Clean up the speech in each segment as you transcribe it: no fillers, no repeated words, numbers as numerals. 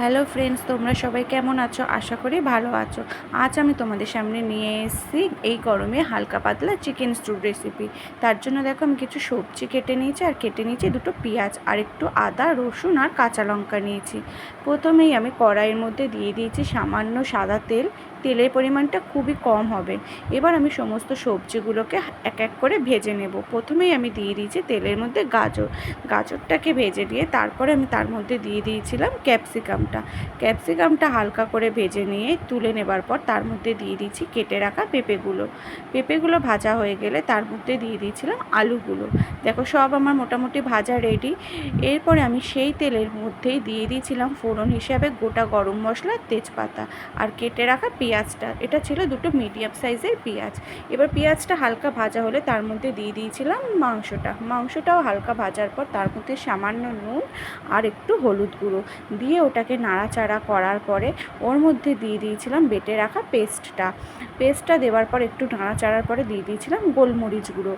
Hello friends, তোমরা সবাই কেমন আছো? আশা করি ভালো আছো। আজ আমি তোমাদের সামনে নিয়ে এসেছি এই গরমে হালকা পাতলা চিকেন স্টু রেসিপি। তার জন্য দেখো আমি কিছু সবজি কেটে নিয়েছি, আর কেটে নিয়েছি দুটো পেঁয়াজ, আর একটু আদা রসুন আর কাঁচা লঙ্কা নিয়েছি। প্রথমেই আমি কড়াইয়ের মধ্যে দিয়ে দিয়েছি সামান্য সাদা তেল। তেলের পরিমাণটা খুবই কম হবে। এবার আমি সমস্ত সবজিগুলোকে এক এক করে ভেজে নেব। প্রথমেই আমি দিয়ে দিয়েছি তেলের মধ্যে গাজরটাকে ভেজে দিয়ে তারপরে আমি তার মধ্যে দিয়ে দিয়েছিলাম ক্যাপসিকামটা হালকা করে ভেজে নিয়ে তুলে নেবার পর তার মধ্যে দিয়ে দিয়েছি কেটে রাখা পেঁপেগুলো ভাজা হয়ে গেলে তার মধ্যে দিয়ে দিয়েছিলাম আলুগুলো। দেখো সব আমার মোটামুটি ভাজা রেডি। এরপরে আমি সেই তেলের মধ্যেই দিয়ে দিয়েছিলাম ফোড়ন হিসাবে গোটা গরম মশলা, তেজপাতা আর কেটে রাখা পেঁয়াজটা। এটা ছিল দুটো মিডিয়াম সাইজের পেঁয়াজ। এবার পেঁয়াজটা হালকা ভাজা হলে তার মধ্যে দিয়ে দিয়েছিলাম মাংসটাও হালকা ভাজার পর তার মধ্যে সামান্য নুন আর একটু হলুদ গুঁড়ো দিয়ে ওটাকে নাড়াচাড়া করার পরে ওর মধ্যে দিয়ে দিয়েছিলাম বেটে রাখা পেস্টটা দেওয়ার পর একটু নাড়াচাড়ার পরে দিয়ে দিয়েছিলাম গোলমরিচ গুঁড়ো,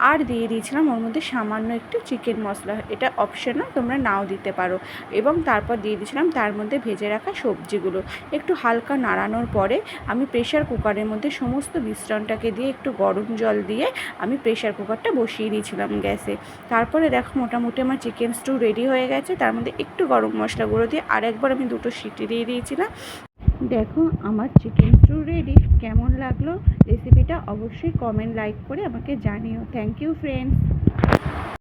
আর দিয়ে দিয়েছিলাম ওর মধ্যে সামান্য একটু চিকেন মশলা। এটা অপশনাল, তোমরা নাও দিতে পারো। এবং তারপর দিয়ে দিয়েছিলাম তার মধ্যে ভেজে রাখা সবজিগুলো। একটু হালকা নাড়ানোর পরে আমি প্রেশার কুকারের মধ্যে সমস্ত মিশ্রণটাকে দিয়ে একটু গরম জল দিয়ে আমি প্রেশার কুকারটা বসিয়ে দিয়েছিলাম গ্যাসে। তারপরে দেখো মোটামুটি আমার চিকেন স্টু রেডি হয়ে গেছে। তার মধ্যে একটু গরম মশলা গুঁড়ো দিয়ে আরেকবার আমি দুটো সিটি দিয়ে দিয়েছিলাম। দেখো আমার চিকেন স্টু রেডি। কেমন লাগলো রেসিপিটা অবশ্যই কমেন্ট লাইক করে আমাকে জানিও। Thank you friends.